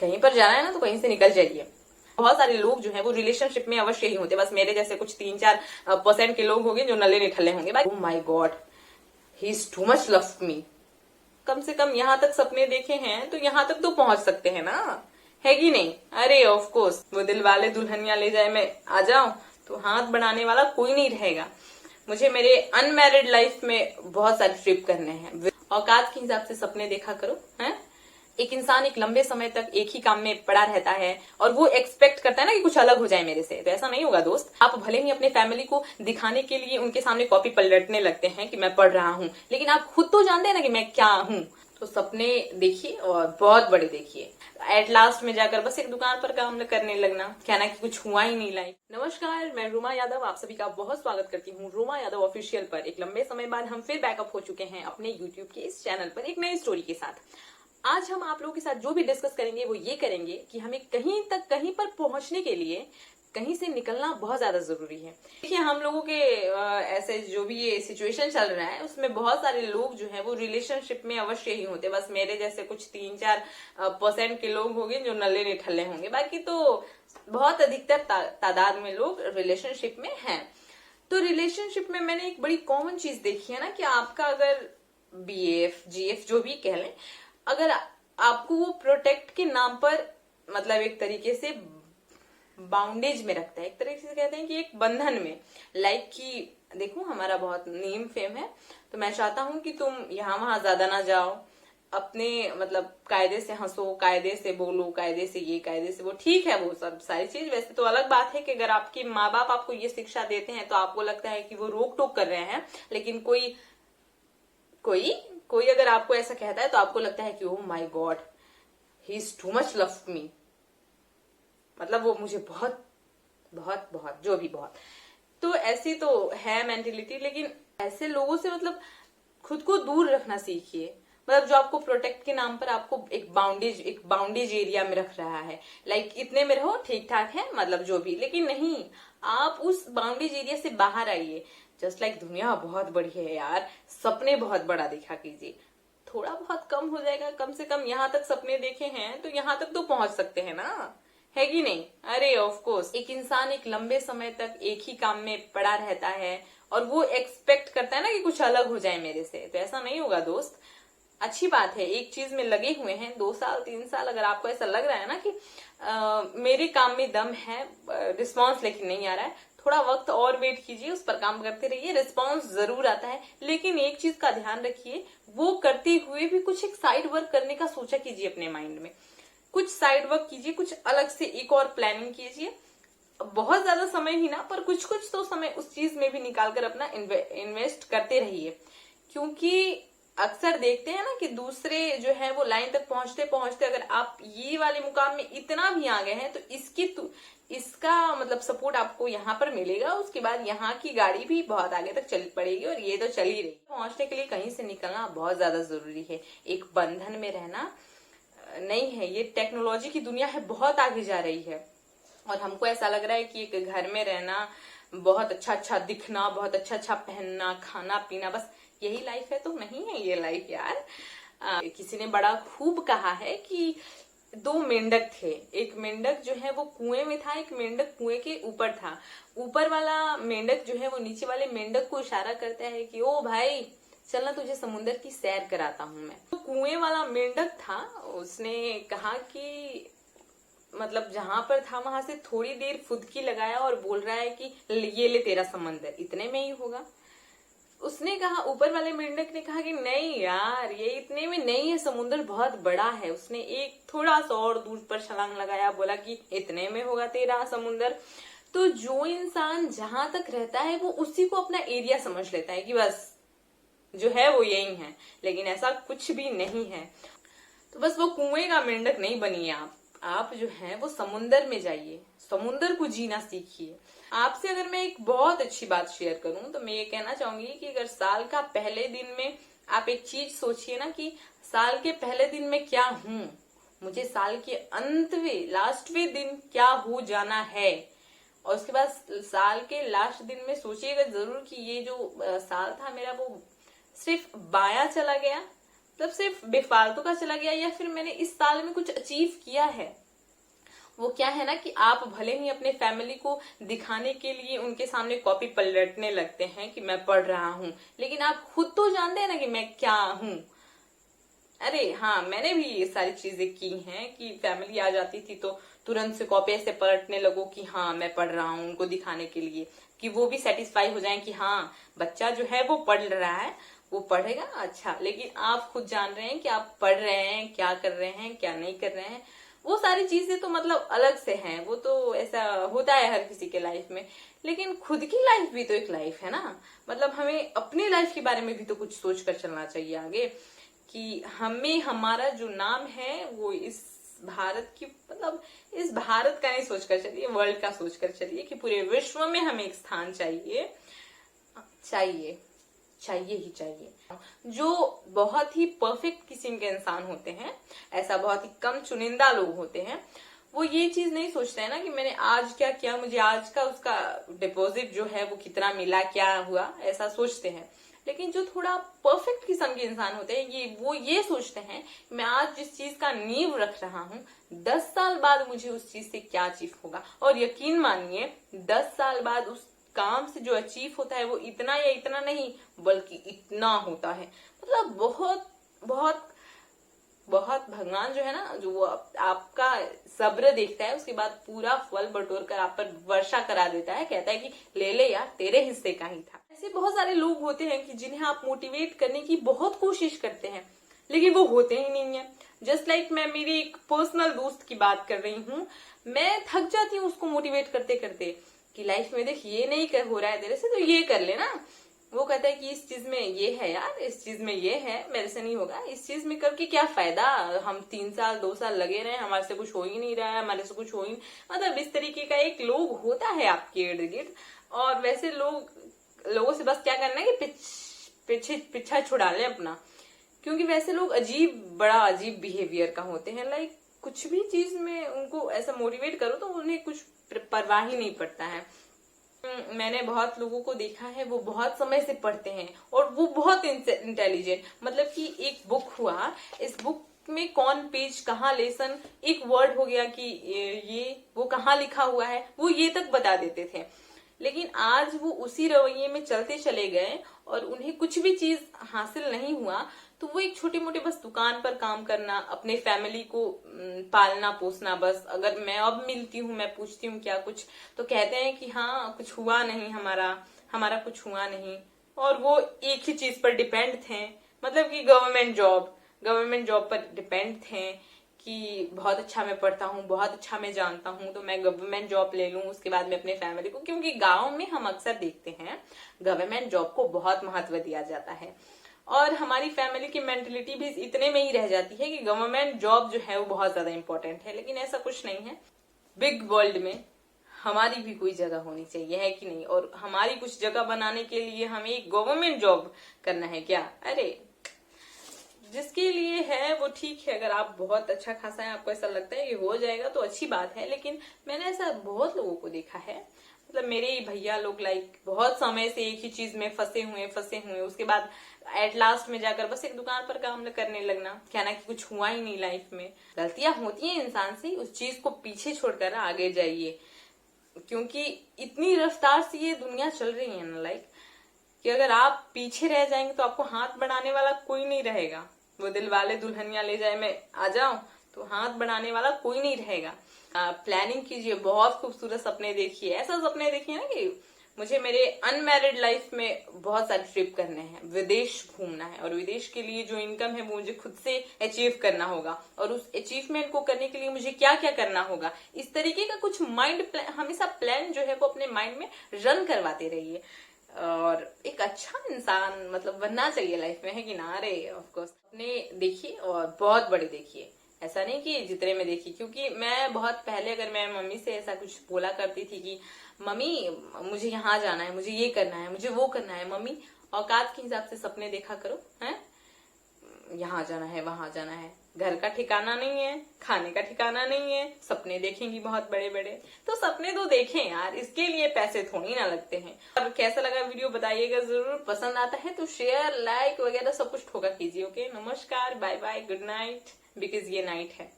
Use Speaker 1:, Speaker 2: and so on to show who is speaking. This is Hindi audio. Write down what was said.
Speaker 1: कहीं पर जाना है ना तो कहीं से निकल जाइए। बहुत सारे लोग जो है वो रिलेशनशिप में अवश्य ही होते, बस मेरे जैसे कुछ 3-4% के लोग होंगे जो नल्ले निठल्ले होंगे। Oh my God, he is too much love me. कम से कम यहाँ तक सपने देखे हैं तो यहाँ तक तो पहुंच सकते हैं ना, है कि नहीं? अरे ऑफ कोर्स, वो दिल वाले दुल्हनिया ले जाए में आ जाऊं तो हाथ बढ़ाने वाला कोई नहीं रहेगा। मुझे मेरे अनमैरिड लाइफ में बहुत सारे ट्रिप करने हैं। औकात के हिसाब से सपने देखा करो, हैं? एक इंसान एक लंबे समय तक एक ही काम में पड़ा रहता है और वो एक्सपेक्ट करता है ना कि कुछ अलग हो जाए मेरे से, तो ऐसा नहीं होगा दोस्त। आप भले ही अपने फैमिली को दिखाने के लिए उनके सामने कॉपी पलटने लगते हैं कि मैं पढ़ रहा हूँ, लेकिन आप खुद तो जानते हैं ना कि मैं क्या हूँ। तो सपने देखिए और बहुत बड़े देखिए। एट लास्ट में जाकर बस एक दुकान पर काम करने लगना, कहना कि कुछ हुआ ही नहीं लाइफ। नमस्कार, मैं रूमा यादव आप सभी का बहुत स्वागत करती हूँ रूमा यादव ऑफिशियल पर। एक लंबे समय बाद हम फिर बैकअप हो चुके हैं अपने यूट्यूब के इस चैनल पर एक नई स्टोरी के साथ। आज हम आप लोगों के साथ जो भी डिस्कस करेंगे वो ये करेंगे कि हमें कहीं पर पहुंचने के लिए कहीं से निकलना बहुत ज्यादा जरूरी है। देखिए, हम लोगों के ऐसे जो भी ये सिचुएशन चल रहा है उसमें बहुत सारे लोग जो है वो रिलेशनशिप में अवश्य ही होते, बस मेरे जैसे कुछ 3-4% के लोग होंगे जो नल्ले निठल्ले होंगे, बाकी तो बहुत अधिकतर तादाद में लोग रिलेशनशिप में हैं। तो रिलेशनशिप में मैंने एक बड़ी कॉमन चीज देखी है ना कि आपका अगर BF GF जो भी कह लें, अगर आपको वो प्रोटेक्ट के नाम पर मतलब एक तरीके से बाउंडेज में रखता है, एक तरीके से कहते हैं कि एक बंधन में, लाइक कि देखो हमारा बहुत नेम फेम है तो मैं चाहता हूं कि तुम यहाँ वहां ज्यादा ना जाओ, अपने मतलब कायदे से हंसो, कायदे से बोलो, कायदे से ये कायदे से वो, ठीक है वो सब सारी चीज। वैसे तो अलग बात है कि अगर आपके माँ बाप आपको ये शिक्षा देते हैं तो आपको लगता है कि वो रोक टोक कर रहे हैं, लेकिन कोई कोई कोई अगर आपको ऐसा कहता है तो आपको लगता है कि ओह my God, he is too much love मी, मतलब वो मुझे बहुत बहुत बहुत जो भी बहुत। तो ऐसी तो है मेंटेलिटी, लेकिन ऐसे लोगों से मतलब खुद को दूर रखना सीखिए। मतलब जो आपको प्रोटेक्ट के नाम पर आपको एक बाउंडेज एरिया में रख रहा है, लाइक इतने में रहो ठीक ठाक है, मतलब जो भी, लेकिन नहीं, आप उस बाउंडेज एरिया से बाहर आइए। जस्ट लाइक दुनिया बहुत बड़ी है यार, सपने बहुत बड़ा देखा कीजिए। थोड़ा बहुत कम हो जाएगा, कम से कम यहाँ तक सपने देखे हैं तो यहाँ तक तो पहुंच सकते हैं ना, है कि नहीं? अरे ऑफ कोर्स, एक इंसान एक लंबे समय तक एक ही काम में पड़ा रहता है और वो एक्सपेक्ट करता है ना कि कुछ अलग हो जाए मेरे से, तो ऐसा नहीं होगा दोस्त। अच्छी बात है, एक चीज में लगे हुए हैं 2 साल 3 साल, अगर आपको ऐसा लग रहा है ना कि मेरे काम में दम है, रिस्पॉन्स लेकिन नहीं आ रहा है, थोड़ा वक्त और वेट कीजिए, उस पर काम करते रहिए, रिस्पॉन्स जरूर आता है। लेकिन एक चीज का ध्यान रखिए, वो करते हुए भी कुछ एक साइड वर्क करने का सोचा कीजिए अपने माइंड में, कुछ साइड वर्क कीजिए, कुछ अलग से एक और प्लानिंग कीजिए। बहुत ज्यादा समय ही ना, पर कुछ कुछ तो समय उस चीज में भी निकालकर अपना इन्वेस्ट करते रहिए। क्योंकि अक्सर देखते हैं ना कि दूसरे जो है वो लाइन तक पहुंचते पहुंचते अगर आप ये वाले मुकाम में इतना भी आ गए हैं तो इसका मतलब सपोर्ट आपको यहाँ पर मिलेगा, उसके बाद यहाँ की गाड़ी भी बहुत आगे तक चल पड़ेगी और ये तो चल ही रही। पहुंचने के लिए कहीं से निकलना बहुत ज्यादा जरूरी है, एक बंधन में रहना नहीं है। ये टेक्नोलॉजी की दुनिया है, बहुत आगे जा रही है और हमको ऐसा लग रहा है कि एक घर में रहना, बहुत अच्छा अच्छा दिखना, बहुत अच्छा अच्छा पहनना, खाना पीना, बस यही लाइफ है, तो नहीं है ये लाइफ यार। किसी ने बड़ा खूब कहा है कि 2 मेंढक थे, एक मेंढक जो है वो कुएं में था, एक मेंढक कुएं के ऊपर था। ऊपर वाला मेंढक जो है वो नीचे वाले मेंढक को इशारा करता है कि ओ भाई चलना, तुझे समुद्र की सैर कराता हूं मैं। तो कुएं वाला मेंढक था, उसने कहा कि मतलब जहां पर था वहां से थोड़ी देर फुदकी लगाया और बोल रहा है कि ये ले तेरा समंदर, इतने में ही होगा। उसने कहा, ऊपर वाले मेंढक ने कहा कि नहीं यार, ये इतने में नहीं है, समुद्र बहुत बड़ा है। उसने एक थोड़ा सा और दूर पर छलांग लगाया, बोला कि इतने में होगा तेरा समुद्र। तो जो इंसान जहां तक रहता है वो उसी को अपना एरिया समझ लेता है कि बस जो है वो यही है, लेकिन ऐसा कुछ भी नहीं है। तो बस वो कुएं का मेंढक नहीं बनिए आप जो है वो समुंदर में जाइए, समुंदर को जीना सीखिए। आपसे अगर मैं एक बहुत अच्छी बात शेयर करूं तो मैं ये कहना चाहूंगी कि अगर साल का पहले दिन में आप एक चीज सोचिए ना कि साल के पहले दिन में क्या हूं, मुझे साल के अंतवें लास्टवें दिन क्या हो जाना है, और उसके बाद साल के लास्ट दिन में सोचिएगा जरूर कि ये जो साल था मेरा वो सिर्फ बायां चला गया, मतलब सिर्फ बेफालतू का चला गया, या फिर मैंने इस साल में कुछ अचीव किया है। वो क्या है ना कि आप भले ही अपने फैमिली को दिखाने के लिए उनके सामने कॉपी पलटने लगते हैं कि मैं पढ़ रहा हूं, लेकिन आप खुद तो जानते हैं ना कि मैं क्या हूं। अरे हाँ, मैंने भी ये सारी चीजें की हैं कि फैमिली आ जाती थी तो तुरंत से कॉपी ऐसे पलटने लगो कि हाँ मैं पढ़ रहा हूँ, उनको दिखाने के लिए कि वो भी सेटिस्फाई हो जाए कि हाँ बच्चा जो है वो पढ़ रहा है, वो पढ़ेगा अच्छा। लेकिन आप खुद जान रहे हैं कि आप पढ़ रहे हैं, क्या कर रहे हैं, क्या नहीं कर रहे हैं। वो सारी चीजें तो मतलब अलग से हैं, वो तो ऐसा होता है हर किसी के लाइफ में। लेकिन खुद की लाइफ भी तो एक लाइफ है ना, मतलब हमें अपनी लाइफ के बारे में भी तो कुछ सोच कर चलना चाहिए आगे, कि हमें हमारा जो नाम है वो इस भारत की, मतलब इस भारत का नहीं सोचकर चलिए, वर्ल्ड का सोचकर चलिए कि पूरे विश्व में हमें एक स्थान चाहिए, चाहिए, चाहिए ही चाहिए। जो बहुत ही परफेक्ट किस्म के इंसान होते हैं, ऐसा बहुत ही कम चुनिंदा लोग होते हैं, वो ये चीज नहीं सोचते हैं ना कि मैंने आज क्या किया, मुझे आज का उसका डिपॉजिट जो है वो कितना मिला, क्या हुआ, ऐसा सोचते हैं। लेकिन जो थोड़ा परफेक्ट किस्म के इंसान होते हैं, वो ये सोचते हैं कि मैं आज जिस चीज का नींव रख रहा हूँ, 10 साल बाद मुझे उस चीज से क्या अचीव होगा। और यकीन मानिए 10 साल बाद उस काम से जो अचीव होता है वो इतना या इतना नहीं, बल्कि इतना होता है। मतलब बहुत बहुत बहुत भगवान जो है ना, जो वो आपका सब्र देखता है, उसके बाद पूरा फल बटोर कर आप पर वर्षा करा देता है, कहता है कि ले ले यार, तेरे हिस्से का ही था। ऐसे बहुत सारे लोग होते हैं कि जिन्हें आप मोटिवेट करने की बहुत कोशिश करते हैं, लेकिन वो होते ही नहीं है। जस्ट लाइक मैं मेरी एक पर्सनल दोस्त की बात कर रही हूँ, मैं थक जाती हूँ उसको मोटिवेट करते करते कि लाइफ में देख ये नहीं कर हो रहा है तेरे से, तो ये कर लेना। वो कहता है कि इस चीज में ये है यार, इस चीज में ये है, मेरे से नहीं होगा, इस चीज में करके क्या फायदा, हम 3 साल 2 साल लगे रहे, हमारे से कुछ हो ही नहीं रहा है, हमारे से कुछ हो ही, मतलब इस तरीके का एक लोग होता है आपके इर्द गिर्द। और वैसे लोगों से बस क्या करना है कि पीछा छुड़ा ले अपना, क्योंकि वैसे लोग बड़ा अजीब बिहेवियर का होते हैं। लाइक कुछ भी चीज में उनको ऐसा मोटिवेट करो तो उन्हें कुछ परवाह ही नहीं पड़ता है। मैंने बहुत लोगों को देखा है, वो बहुत समय से पढ़ते हैं और वो बहुत इंटेलिजेंट, मतलब कि एक बुक हुआ, इस बुक में कौन पेज कहाँ लेसन, एक वर्ड हो गया कि ये वो कहाँ लिखा हुआ है, वो ये तक बता देते थे। लेकिन आज वो उसी रवैये में चलते चले गए और उन्हें कुछ भी चीज हासिल नहीं हुआ, तो वो एक छोटे मोटे बस दुकान पर काम करना, अपने फैमिली को पालना पोसना, बस अगर मैं अब मिलती हूँ, मैं पूछती हूँ क्या कुछ, तो कहते हैं कि हाँ कुछ हुआ नहीं, हमारा कुछ हुआ नहीं। और वो एक ही चीज पर डिपेंड थे, मतलब कि गवर्नमेंट जॉब पर डिपेंड थे कि बहुत अच्छा मैं पढ़ता हूँ, बहुत अच्छा मैं जानता हूँ, तो मैं गवर्नमेंट जॉब ले लूं, उसके बाद में अपने फैमिली को, क्योंकि गांव में हम अक्सर देखते हैं गवर्नमेंट जॉब को बहुत महत्व दिया जाता है। और हमारी फैमिली की मेंटेलिटी भी इतने में ही रह जाती है कि गवर्नमेंट जॉब जो है वो बहुत ज्यादा इंपॉर्टेंट है, लेकिन ऐसा कुछ नहीं है। बिग वर्ल्ड में हमारी भी कोई जगह होनी चाहिए, है कि नहीं? और हमारी कुछ जगह बनाने के लिए हमें एक गवर्नमेंट जॉब करना है क्या? अरे जिसके लिए है वो ठीक है, अगर आप बहुत अच्छा खासा है, आपको ऐसा लगता है कि हो जाएगा तो अच्छी बात है। लेकिन मैंने ऐसा बहुत लोगों को देखा है, मतलब मेरे ही भैया लोग लाइक बहुत समय से एक ही चीज में फंसे हुए, उसके बाद एट लास्ट में जाकर बस एक दुकान पर काम करने लगना, कहना कि कुछ हुआ ही नहीं लाइफ में। गलतियां होती हैं इंसान से, उस चीज को पीछे छोड़कर आगे जाइए, क्योंकि इतनी रफ्तार से ये दुनिया चल रही है ना, लाइक कि अगर आप पीछे रह जाएंगे तो आपको हाथ बढ़ाने वाला कोई नहीं रहेगा। वो दिल वाले दुल्हनिया ले जाए में आ जाऊं तो हाथ बढ़ाने वाला कोई नहीं रहेगा। प्लानिंग कीजिए, बहुत खूबसूरत सपने देखिए, ऐसा सपने देखिए ना कि मुझे मेरे अनमैरिड लाइफ में बहुत सारे ट्रिप करने हैं, विदेश घूमना है, और विदेश के लिए जो इनकम है वो मुझे खुद से अचीव करना होगा, और उस अचीवमेंट को करने के लिए मुझे क्या क्या करना होगा, इस तरीके का कुछ माइंड हमेशा प्लान जो है वो अपने माइंड में रन करवाते रहिए। और एक अच्छा इंसान मतलब बनना चाहिए लाइफ में, है कि ना? अरे ऑफकोर्स अपने देखिए और बहुत बड़े देखिए, ऐसा नहीं कि जितने में देखिए। क्योंकि मैं बहुत पहले अगर मैं मम्मी से ऐसा कुछ बोला करती थी कि मम्मी मुझे यहाँ जाना है, मुझे ये करना है, मुझे वो करना है, मम्मी औकात के हिसाब से सपने देखा करो, हैं, यहाँ जाना है, वहां जाना है, घर का ठिकाना नहीं है, खाने का ठिकाना नहीं है, सपने देखेंगी बहुत बड़े बड़े। तो सपने तो देखें यार, इसके लिए पैसे थोड़ी ना लगते हैं। और कैसा लगा वीडियो बताइएगा जरूर, पसंद आता है तो शेयर लाइक वगैरह सब कुछ ठोका कीजिए। ओके, नमस्कार, bye bye, good night, because ये नाइट है।